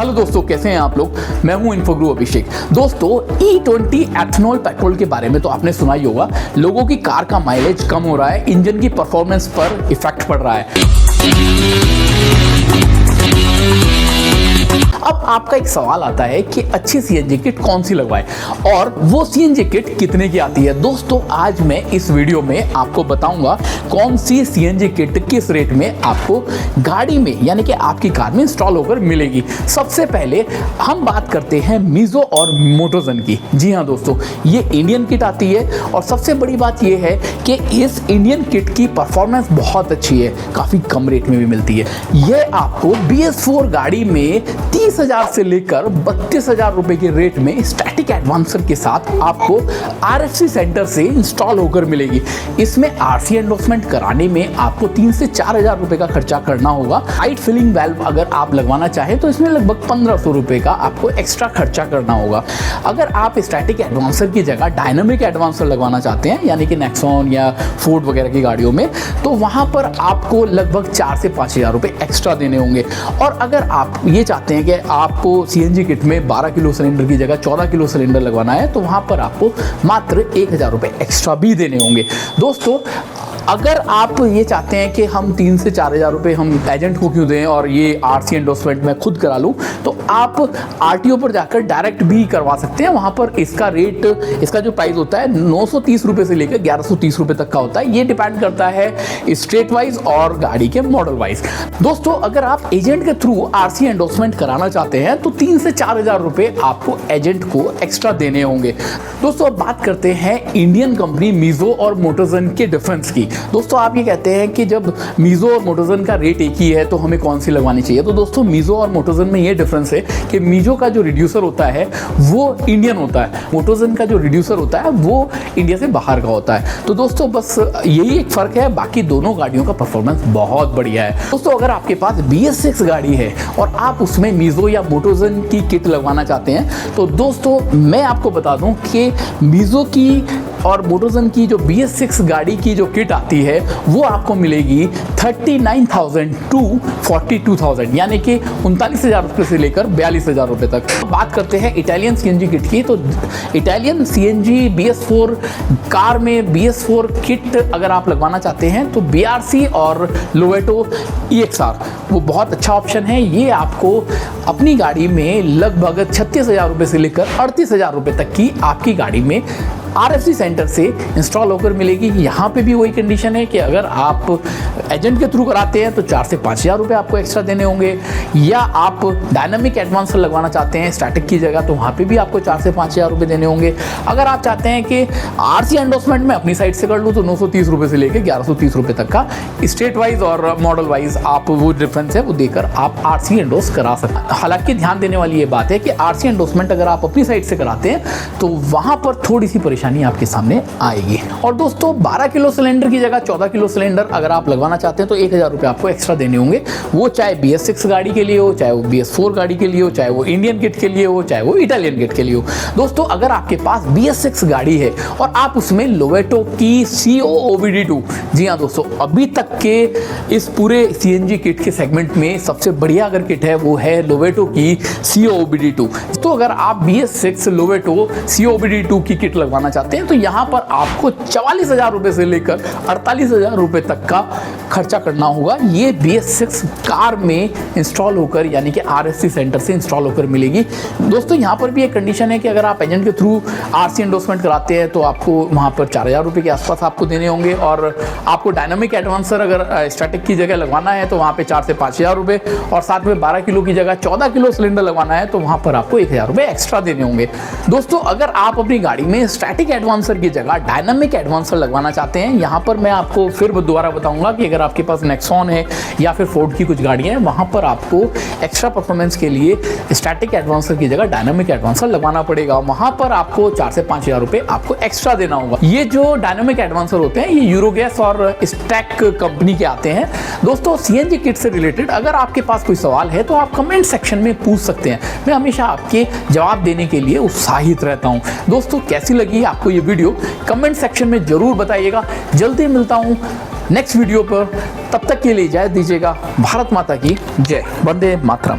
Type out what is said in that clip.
Hello दोस्तों, कैसे हैं आप लोग। मैं हूं इन्फोग्रू अभिषेक। दोस्तों, E20 एथनॉल पेट्रोल के बारे में तो आपने सुना ही होगा। लोगों की कार का माइलेज कम हो रहा है, इंजन की परफॉर्मेंस पर इफेक्ट पड़ रहा है। अब आपका एक सवाल आता है कि अच्छी सीएनजी किट कौन सी लगवाएं और वो सीएनजी किट कितने की आती है। दोस्तों, आज मैं इस वीडियो में आपको बताऊंगा कौन सी सीएनजी किट किस रेट में आपको गाड़ी में यानी कि आपकी कार में इंस्टॉल होकर मिलेगी। सबसे पहले हम बात करते हैं मीजो और मोटोजन की। जी हाँ दोस्तों, ये इंडियन किट आती है और सबसे बड़ी बात ये है कि इस इंडियन किट की परफॉर्मेंस बहुत अच्छी है, काफ़ी कम रेट में भी मिलती है। ये आपको BS4 गाड़ी में 30,000 से लेकर 32,000 रुपए के रेट में स्टैटिक एडवांसर के साथ आपको RFC सेंटर से इंस्टॉल होकर मिलेगी। इसमें RC एंडोर्समेंट कराने में आपको 3 से 4,000 रुपए का खर्चा करना होगा। हाइट फिलिंग वाल्व अगर आप लगवाना चाहें तो इसमें लगभग 1,500 रुपए का आपको एक्स्ट्रा खर्चा करना होगा। अगर आप स्टैटिक एडवांसर की जगह डायनामिक एडवांसर लगवाना चाहते हैं यानी कि नेक्सॉन या फोर्ड वगैरह की गाड़ियों में, तो वहां पर आपको लगभग 4 से 5,000 रुपए एक्स्ट्रा देने होंगे। और अगर आप ये चाहते हैं कि आपको सीएनजी किट में 12 किलो सिलेंडर की जगह 14 किलो सिलेंडर लगवाना है, तो वहां पर आपको मात्र 1,000 रुपए एक्स्ट्रा भी देने होंगे। दोस्तों, अगर आप ये चाहते हैं कि हम 3 से 4,000 रुपए हम एजेंट को क्यों दें और ये RC एंडोर्समेंट मैं खुद करा लूँ, तो आप RTO पर जाकर डायरेक्ट भी करवा सकते हैं। वहाँ पर इसका रेट, इसका जो प्राइस होता है 930 रुपये से लेकर 1,130 रुपये तक का होता है। ये डिपेंड करता है स्टेट वाइज और गाड़ी के मॉडल वाइज। दोस्तों, अगर आप एजेंट के थ्रू RC एंडोर्समेंट कराना चाहते हैं तो 3 से 4,000 रुपये आपको एजेंट को एक्स्ट्रा देने होंगे। दोस्तों, अब बात करते हैं इंडियन कंपनी मीजो और मोटोजन के डिफरेंस की। दोस्तों, आप ये कहते हैं कि जब मीजो और मोटोजन का रेट एक ही है तो हमें कौन सी लगवानी चाहिए। तो दोस्तों, मीजो और मोटोजन में ये डिफरेंस है कि मीजो का जो रिड्यूसर होता है वो इंडियन होता है, मोटोजन का जो रिड्यूसर होता है वो इंडिया से बाहर का होता है। तो दोस्तों, बस यही एक फ़र्क है, बाकी दोनों गाड़ियों का परफॉर्मेंस बहुत बढ़िया है। दोस्तों, अगर आपके पास BS6 गाड़ी है और आप उसमें मीजो या मोटोजन की किट लगवाना चाहते हैं, तो दोस्तों मैं आपको बता दूं कि मीजो की और मोटोजन की जो BS6 गाड़ी की जो किट आती है वो आपको मिलेगी 39,000 टू 42,000 यानी कि 39,000 रुपये से लेकर 42,000 रुपये तक। तो बात करते हैं इटालियन CNG किट की। तो इटालियन CNG BS4 कार में BS4 किट अगर आप लगवाना चाहते हैं तो BRC और लोवेटो EXR वो बहुत अच्छा ऑप्शन है। ये आपको अपनी गाड़ी में लगभग 36,000 रुपये से लेकर 38,000 रुपये तक की आपकी गाड़ी में RFC सेंटर से इंस्टॉल होकर मिलेगी। यहाँ पे भी वही कंडीशन है कि अगर आप एजेंट के थ्रू कराते हैं तो 4 से 5,000 रुपये आपको एक्स्ट्रा देने होंगे, या आप डायनामिक एडवांसर लगवाना चाहते हैं स्टैटिक की जगह तो वहाँ पे भी आपको 4 से 5,000 रुपये देने होंगे। अगर आप चाहते हैं कि RC एंडोर्समेंट में अपनी साइड से कर लूँ तो 930 रुपये से लेकर 1,130 रुपये तक का स्टेट वाइज और मॉडल वाइज आप वो डिफरेंस है वो देकर आप RC एंडोर्स करा सकते हैं। हालांकि ध्यान देने वाली ये बात है कि RC एंडोर्समेंट अगर आप अपनी साइड से कराते हैं तो वहाँ पर थोड़ी सी परेशानी आपके सामने आएगी। और दोस्तों, 12 किलो सिलेंडर की जगह 14 किलो सिलेंडर अगर आप लगवाना चाहते हैं तो 1,000 रुपये आपको एक्स्ट्रा देने होंगे। वो चाहे BS6 गाड़ी के लिए हो, चाहे वो BS4 गाड़ी के लिए हो, चाहे वो इंडियन किट के लिए हो, चाहे वो इटालियन किट के लिए हो। दोस्तों, अगर आपके पास BS6 गाड़ी है और आप उसमें लोवेटो की COOBD2, जी हाँ दोस्तों, अभी तक के इस पूरे CNG किट के सेगमेंट में सबसे बढ़िया अगर किट है वो है लोवेटो की COOBD2। तो अगर आप BS6 लोवेटो COOBD2 की किट लगवाना चाहते हैं तो यहाँ पर आपको 44,000 रुपये से लेकर 48,000 रुपये तक का खर्चा करना होगा। ये BS6 कार में इंस्टॉल होकर यानी कि RFC सेंटर से इंस्टॉल होकर मिलेगी। दोस्तों, यहाँ पर भी एक कंडीशन है कि अगर आप एजेंट के थ्रू RC एंडोर्समेंट कराते हैं तो आपको वहाँ पर 4,000 रुपये के आसपास आपको देने होंगे, और आपको डायनामिक एडवांसर अगर स्टैटिक की जगह लगवाना है तो वहाँ पर 4 से 5,000 रुपये, और साथ में 12 किलो की जगह 14 किलो सिलेंडर लगवाना है तो वहाँ पर आपको 1,000 रुपये एक्स्ट्रा देने होंगे। दोस्तों, अगर आप अपनी गाड़ी में स्टैटिक एडवांसर की जगह डायनामिक एडवांसर लगवाना चाहते हैं, यहाँ पर मैं आपको फिर दोबारा बताऊंगा कि अगर आपके पास नेक्सॉन है या फिर फोर्ड की कुछ गाड़ियाँ हैं, वहाँ पर आपको एक्स्ट्रा परफॉर्मेंस के लिए स्टैटिक एडवांसर की जगह डायनामिक एडवांसर लगवाना पड़ेगा। वहाँ पर आपको 4 से 5,000 रुपये आपको एक्स्ट्रा देना होगा। ये जो डायनामिक एडवांसर होते हैं ये यूरोगैस और स्टैक कंपनी के आते हैं। दोस्तों, CNG किट से रिलेटेड अगर आपके पास कोई सवाल है तो आप कमेंट सेक्शन में पूछ सकते हैं। मैं हमेशा आपके जवाब देने के लिए उत्साहित रहता हूँ। दोस्तों, कैसी लगी आपको ये वीडियो कमेंट सेक्शन में जरूर बताइएगा। जल्दी मिलता हूँ नेक्स्ट वीडियो पर, तब तक के लिए इजाजत दीजिएगा। भारत माता की जय। वंदे मातरम।